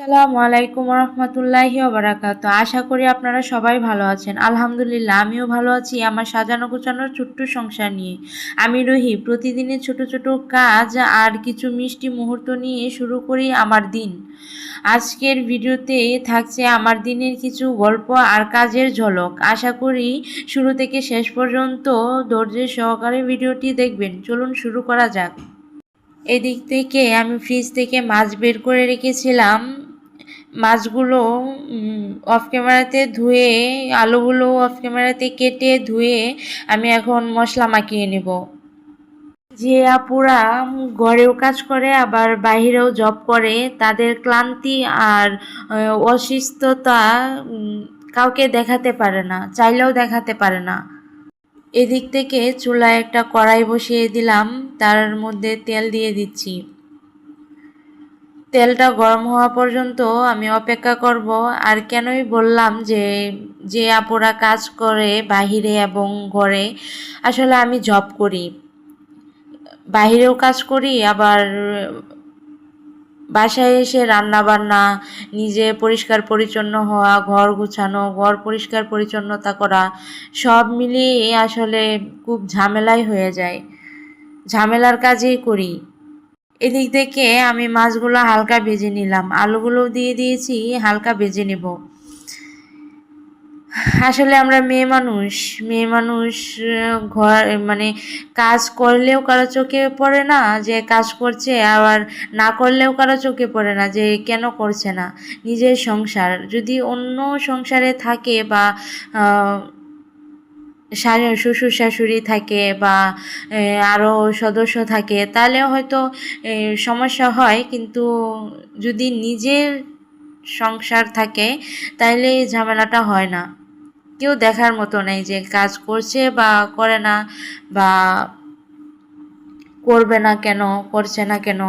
আসসালামু আলাইকুম রহমতুল্লাহি ওবারাকাতু। আশা করি আপনারা সবাই ভালো আছেন। আলহামদুলিল্লাহ আমিও ভালো আছি আমার সাজানো গোছানোর ছোট্ট সংসার নিয়ে। আমি রুহি প্রতিদিনের ছোট ছোট কাজ আর কিছু মিষ্টি মুহূর্ত নিয়ে শুরু করি আমার দিন। আজকের ভিডিওতে থাকছে আমার দিনের কিছু গল্প আর কাজের ঝলক। আশা করি শুরু থেকে শেষ পর্যন্ত ধৈর্য সহকারে ভিডিওটি দেখবেন। চলুন শুরু করা যাক। এদিক থেকে আমি ফ্রিজ থেকে মাছ বের করে রেখেছিলাম। মাছগুলো অফ ক্যামেরাতে ধুয়ে, আলুগুলো অফ ক্যামেরাতে কেটে ধুয়ে আমি এখন মশলা মাখিয়ে নেব। যে আপুরা ঘরেও কাজ করে আবার বাহিরেও জব করে, তাদের ক্লান্তি আর অসুস্থতা কাউকে দেখাতে পারে না, চাইলেও দেখাতে পারে না। এদিক থেকে চুলায় একটা কড়াই বসিয়ে দিলাম, তার মধ্যে তেল দিয়ে দিচ্ছি। তেলটা গরম হওয়া পর্যন্ত আমি অপেক্ষা করব। আর কেনই বললাম যে আপুরা কাজ করে বাহিরে এবং ঘরে, আসলে আমি জব করি, বাহিরেও কাজ করি, আবার বাসায় এসে রান্না বান্না, নিজে পরিষ্কার পরিচ্ছন্ন হওয়া, ঘর গুছানো, ঘর পরিষ্কার পরিচ্ছন্নতা করা, সব মিলিয়ে আসলে খুব ঝামেলাই হয়ে যায়, ঝামেলার কাজই করি। এদিক থেকে আমি মাছগুলো হালকা ভেজে নিলাম, আলুগুলো দিয়ে দিয়েছি, হালকা ভেজে নেব। আসলে আমরা মেয়ে মানুষ ঘর মানে কাজ করলেও কারো চোখে পড়ে না যে কাজ করছে, আবার না করলেও কারো চোখে পড়ে না যে কেন করছে না। নিজের সংসার যদি অন্য সংসারে থাকে বা শ্বশুর শাশুড়ি থাকে বা আরও সদস্য থাকে, তাহলে হয়তো সমস্যা হয়, কিন্তু যদি নিজের সংসার থাকে তাহলে এই ঝামেলাটা হয় না। কেউ দেখার মতো নেই যে কাজ করছে বা করে না, বা করবে না কেন, করছে না কেন।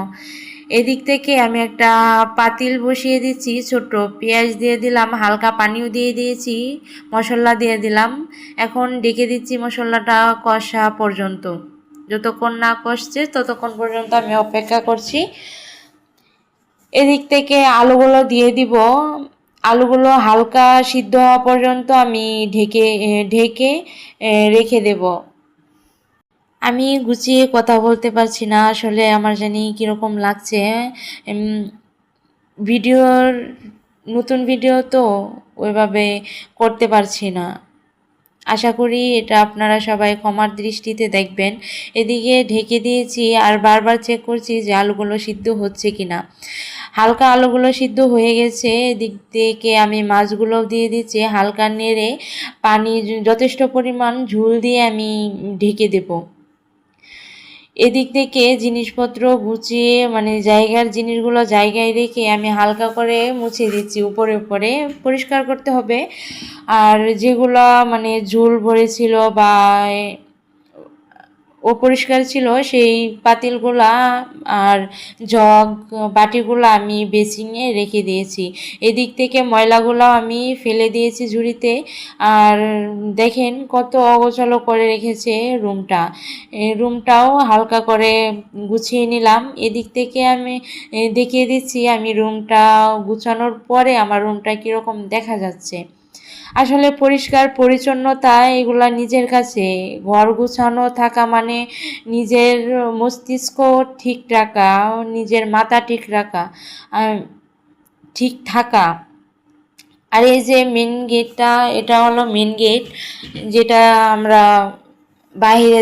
এদিক থেকে আমি একটা পাতিল বসিয়ে দিচ্ছি, ছোট পেঁয়াজ দিয়ে দিলাম, হালকা পানিও দিয়ে দিয়েছি, মশলা দিয়ে দিলাম। এখন ডেকে দিচ্ছি মশলাটা কষা পর্যন্ত। যতক্ষণ না কষছে ততক্ষণ পর্যন্ত আমি অপেক্ষা করছি। এদিক থেকে আলুগুলো দিয়ে দিব। আলুগুলো হালকা সিদ্ধ হওয়া পর্যন্ত আমি ঢেকে ঢেকে রেখে দেব। আমি গুছিয়ে কথা বলতে পারছি না, আসলে আমার জানি কীরকম লাগছে। ভিডিওর নতুন ভিডিও তো ওইভাবে করতে পারছি না। আশা করি এটা আপনারা সবাই ক্ষমার দৃষ্টিতে দেখবেন। এদিকে ঢেকে দিয়েছি আর বারবার চেক করছি যে আলুগুলো সিদ্ধ হচ্ছে কিনা। হালকা আলুগুলো সিদ্ধ হয়ে গেছে। এদিক থেকে আমি মাছগুলো দিয়ে দিচ্ছি, হালকা নেড়ে পানি যথেষ্ট পরিমাণ ঝোল দিয়ে আমি ঢেকে দেব। এদিক থেকে জিনিসপত্র গুছিয়ে জায়গার জিনিসগুলো জায়গায় রেখে আমি হালকা করে মুছে দিচ্ছি, উপরে উপরে পরিষ্কার করতে হবে। আর যেগুলো ঝোল ভরেছিল বা অপরিষ্কার ছিল সেই পাতিলগুলা আর জগ বাটিগুলো আমি বেসিংয়ে রেখে দিয়েছি। এদিক থেকে ময়লাগুলো আমি ফেলে দিয়েছি ঝুড়িতে। আর দেখেন কত অগোছালো করে রেখেছে রুমটা। রুমটাও হালকা করে গুছিয়ে নিলাম। এদিক থেকে আমি দেখিয়ে দিচ্ছি আমি রুমটা গুছানোর পরে আমার রুমটা কীরকম দেখা যাচ্ছে। আসলে পরিষ্কার পরিচ্ছন্নতা এগুলা নিজের কাছে, ঘর গুছানো থাকা মানে নিজের মস্তিষ্ক ঠিক রাখা, নিজের মাথা ঠিক রাখা, ঠিক থাকা। আর এই যে মেন গেটটা, এটা হলো মেন গেট, যেটা আমরা বাইরে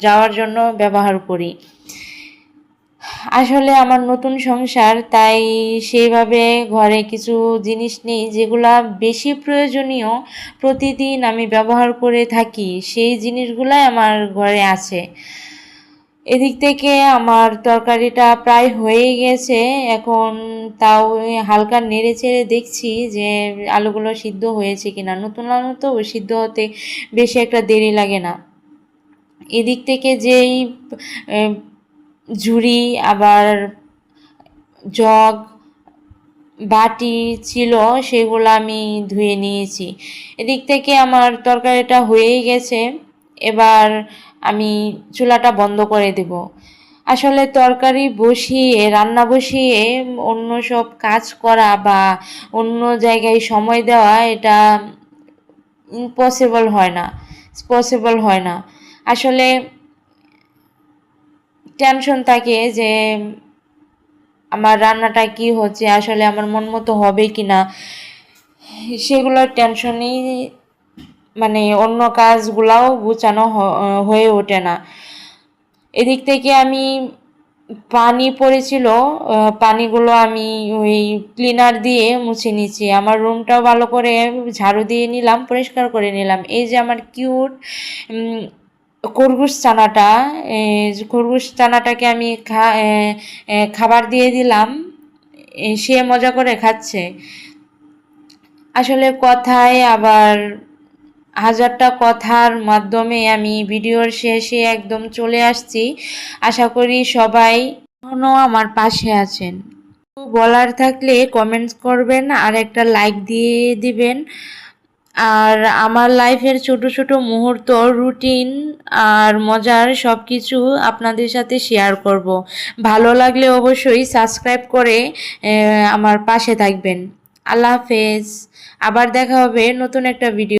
যাওয়ার জন্য ব্যবহার করি। আসলে আমার নতুন সংসার, তাই সেইভাবে ঘরে কিছু জিনিস নেই যেগুলা বেশি প্রয়োজনীয়, প্রতিদিন আমি ব্যবহার করে থাকি, সেই জিনিসগুলাই আমার ঘরে আছে। এদিক থেকে আমার তরকারিটা প্রায় হয়ে গেছে। এখন তাও হালকা নেড়ে চেড়ে দেখছি যে আলুগুলো সিদ্ধ হয়েছে কিনা। নতুন আলু তো সিদ্ধ হতে বেশি একটা দেরি লাগে না। এদিক থেকে যেই ঝুড়ি আবার জগ বাটি ছিল সেগুলো আমি ধুয়ে নিয়েছি। এদিক থেকে আমার তরকারিটা হয়েই গেছে। এবার আমি চুলাটা বন্ধ করে দেব। আসলে তরকারি বসিয়ে রান্না বসিয়ে অন্য সব কাজ করা বা অন্য জায়গায় সময় দেওয়া এটা পসিবল হয় না। আসলে টেনশন থাকে যে আমার রান্নাটা কি হচ্ছে, আসলে আমার মন মতো হবে কি না, সেগুলোর টেনশনই মানে অন্য কাজগুলাও গুছানো হয়ে ওঠে না। এদিক থেকে আমি পানি পড়েছিল, পানিগুলো আমি ওই ক্লিনার দিয়ে মুছে নিচ্ছি। আমার রুমটাও ভালো করে ঝাড়ু দিয়ে নিলাম, পরিষ্কার করে নিলাম। এই যে আমার কিউট খরগোশ ছানাটাকে আমি খাবার দিয়ে দিলাম, সে মজা করে খাচ্ছে। আসলে কথায় আবার হাজারটা কথার মাধ্যমে আমি ভিডিওর শেষে একদম চলে আসছি। আশা করি সবাই এখনও আমার পাশে আছেন। বলার থাকলে কমেন্টস করবেন আর একটা লাইক দিয়ে দিবেন। আর আমার লাইফের ছোট ছোট মুহূর্ত, রুটিন আর মজার সব কিছু আপনাদের সাথে শেয়ার করব। ভালো লাগলে অবশ্যই সাবস্ক্রাইব করে আমার পাশে থাকবেন। আল্লাহ হাফেজ। আবার দেখা হবে নতুন একটা ভিডিও।